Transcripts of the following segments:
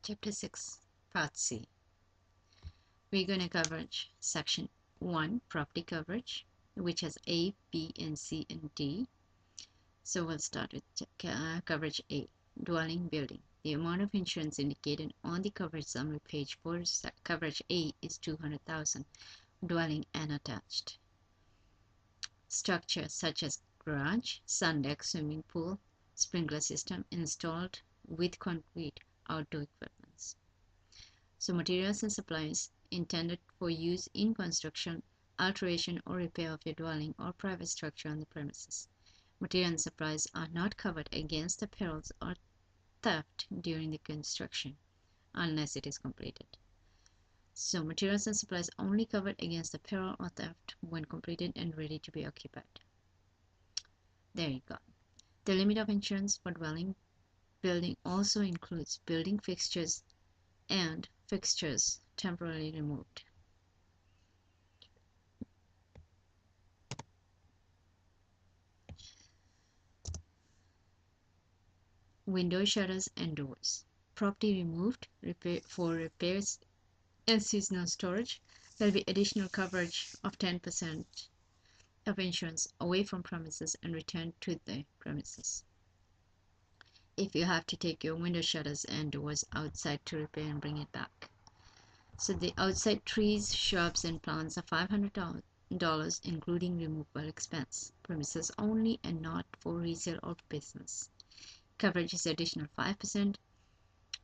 Chapter 6, Part C. We're going to cover Section 1, Property Coverage, which has A, B, and C, and D. So we'll start with Coverage A, Dwelling Building. The amount of insurance indicated on the coverage summary page for Coverage A is $200,000, dwelling and attached. Structure such as garage, sun deck, swimming pool, sprinkler system installed with concrete outdoor equipment. So materials and supplies intended for use in construction, alteration, or repair of your dwelling or private structure on the premises. Materials and supplies are not covered against the perils or theft during the construction unless it is completed. So materials and supplies only covered against the peril or theft when completed and ready to be occupied. There you go. The limit of insurance for dwelling building also includes building fixtures and fixtures temporarily removed. Window shutters and doors. Property removed for repairs and seasonal storage. There will be additional coverage of 10% of insurance away from premises and returned to the premises. If you have to take your window shutters and doors outside to repair and bring it back. So the outside trees, shrubs, and plants are $500, including removal expense. Premises only and not for resale or business. Coverage is additional 5%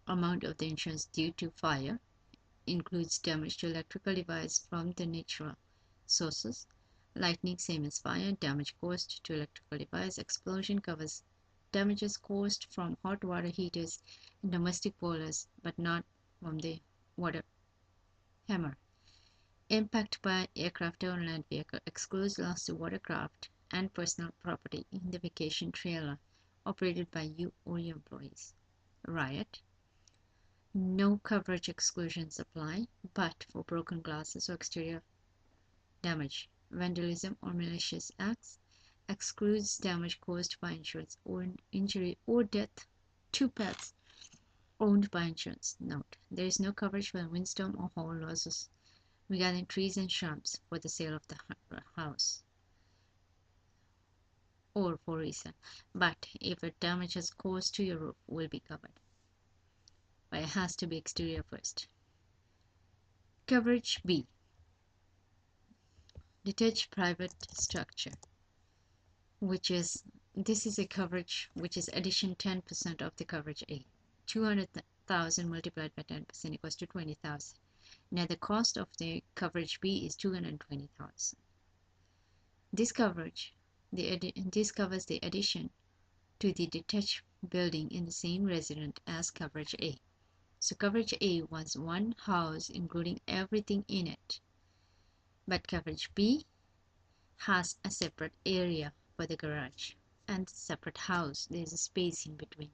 amount of the insurance due to fire, includes damage to electrical device from the natural sources, lightning same as fire, damage caused to electrical device, explosion covers damages caused from hot water heaters and domestic boilers but not from the water hammer. Impact by aircraft or land vehicle excludes loss to watercraft and personal property in the vacation trailer operated by you or your employees. Riot. No coverage exclusions apply, but for broken glasses or exterior damage, vandalism or malicious acts, excludes damage caused by insurance or injury or death to pets owned by insurance. Note, there is no coverage for windstorm or hail losses regarding trees and shrubs for the sale of the house or for resale, but if a damage is caused to your roof, will be covered. But it has to be exterior first. Coverage B. Detached private structure, this is a coverage which is addition 10% of the coverage A. 200,000 multiplied by 10% equals to 20,000. Now the cost of the coverage B is 220,000. This covers the addition to the detached building in the same residence as coverage A. So coverage A was one house including everything in it, but coverage B has a separate area for the garage and separate house. There is a space in between.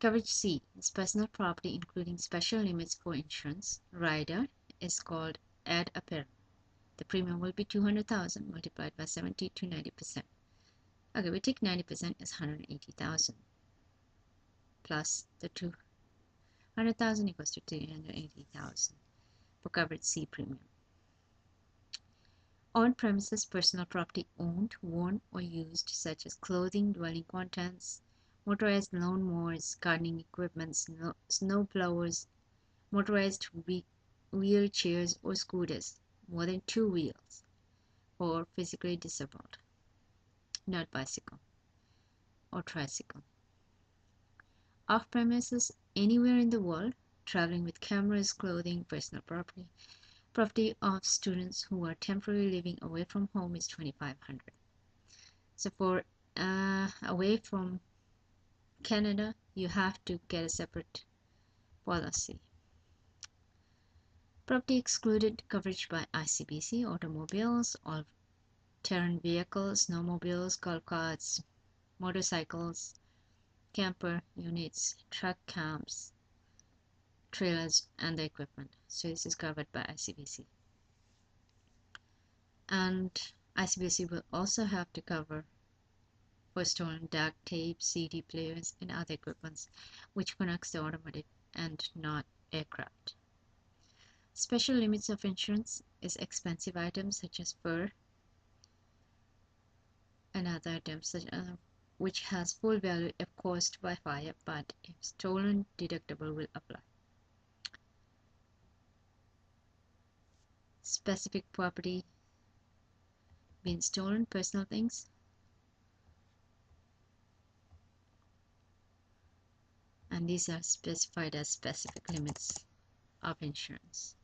Coverage C is personal property including special limits for insurance. Rider is called ad apparent. The premium will be 200,000 multiplied by 70 to 90%. Okay, we take 90% as 180,000 plus the 200,000 equals to 380,000 for coverage C premium. On premises personal property owned, worn, or used, such as clothing, dwelling contents, motorized lawn mowers, gardening equipment, snow blowers, motorized wheelchairs or scooters, more than 2 wheels, or physically disabled, not bicycle or tricycle. Off premises, anywhere in the world, traveling with cameras, clothing, personal property of students who are temporarily living away from home is $2,500. So for away from Canada, you have to get a separate policy. Property excluded coverage by ICBC, automobiles, all-terrain vehicles, snowmobiles, golf carts, motorcycles, camper units, truck camps, trailers, and the equipment. So this is covered by ICBC. And ICBC will also have to cover for stolen duct tape, CD players, and other equipment which connects the automotive and not aircraft. Special limits of insurance is expensive items such as fur and other items which has full value if caused by fire, but if stolen, deductible will apply. Specific property being stolen, personal things, and these are specified as specific limits of insurance.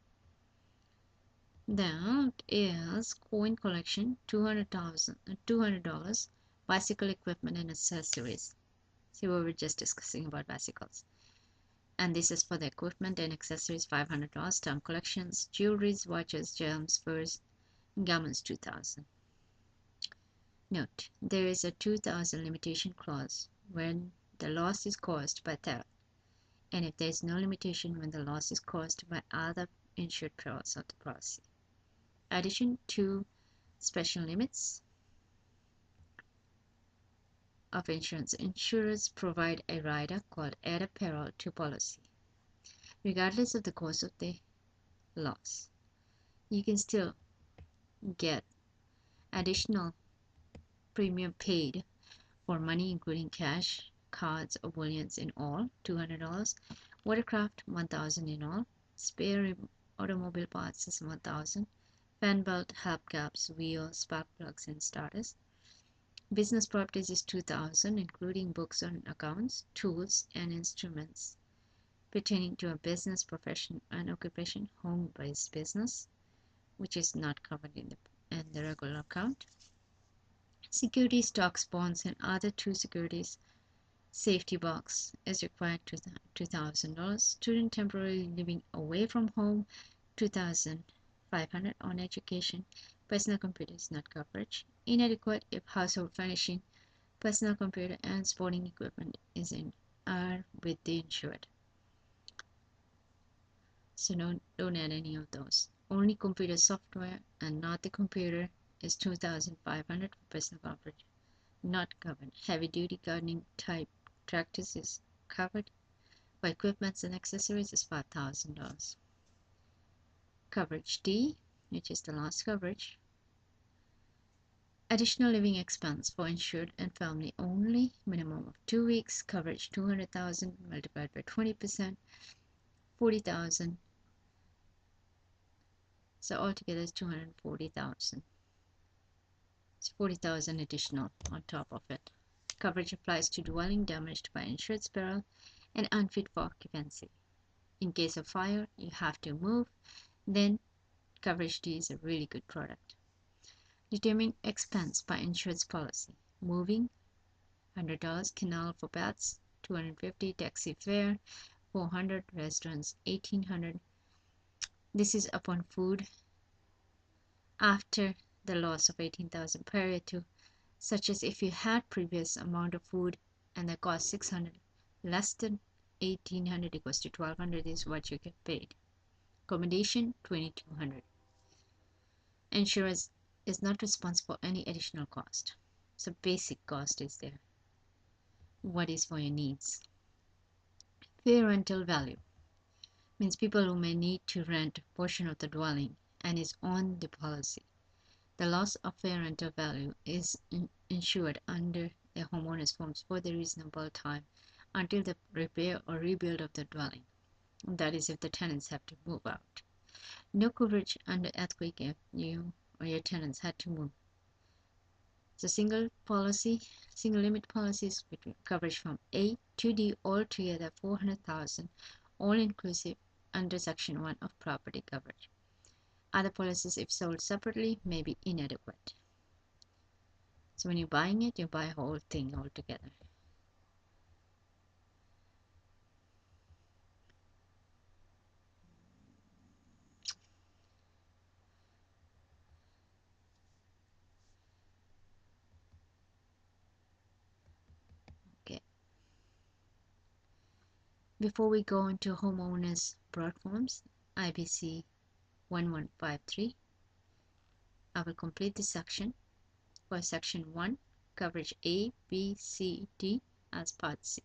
Then is coin collection, $200, bicycle equipment and accessories. See, we were just discussing about bicycles. And this is for the equipment and accessories, $500. Term collections, jewelries, watches, gems, furs, and garments, $2,000. Note, there is a $2,000 limitation clause when the loss is caused by theft, and if there is no limitation when the loss is caused by other insured perils of the policy. Addition to special limits of insurance, insurers provide a rider called added peril to policy. Regardless of the cause of the loss, you can still get additional premium paid for money including cash, cards, or bullions in all, $200. Watercraft, $1,000 in all. Spare automobile parts is $1,000. Fan belt, hubcaps, wheels, spark plugs, and starters. Business properties is $2,000, including books on accounts, tools, and instruments pertaining to a business, profession, and occupation, home-based business, which is not covered in the regular account. Security, stocks, bonds, and other true securities. Safety box is required to $2,000. Student temporarily living away from home, $2,500 on education. Personal computer is not coverage. Inadequate if household furnishing, personal computer, and sporting equipment are with the insured. So don't add any of those. Only computer software and not the computer is $2,500 for personal coverage. Not covered. Heavy duty gardening type tractors is covered. For equipment and accessories is $5,000. Coverage D, which is the last coverage. Additional living expense for insured and family only, minimum of 2 weeks, coverage $200,000 multiplied by 20%, $40,000. So altogether is $240,000. It's $40,000 additional on top of it. Coverage applies to dwelling damaged by insured peril and unfit for occupancy. In case of fire, you have to move, then coverage D is a really good product. Determine expense by insurance policy. Moving, $100. Canal for baths, $250. Taxi fare, $400. Restaurants, $1,800. This is upon food after the loss of $18,000 prior to, such as if you had previous amount of food and the cost $600, less than $1,800 equals to $1,200 is what you get paid. Accommodation, $2,200. Insurance is not responsible for any additional cost. So basic cost is there. What is for your needs? Fair rental value means people who may need to rent a portion of the dwelling and is on the policy. The loss of fair rental value is insured under the homeowner's forms for the reasonable time until the repair or rebuild of the dwelling. That is if the tenants have to move out. No coverage under earthquake if you or your tenants had to move. So single limit policies with coverage from A to D altogether $400,000, all inclusive under Section 1 of property coverage. Other policies, if sold separately, may be inadequate. So when you're buying it, you buy a whole thing altogether. Okay. Before we go into homeowners broad forms, IBC 1153, I will complete this section for Section 1, coverage A, B, C, D as Part C.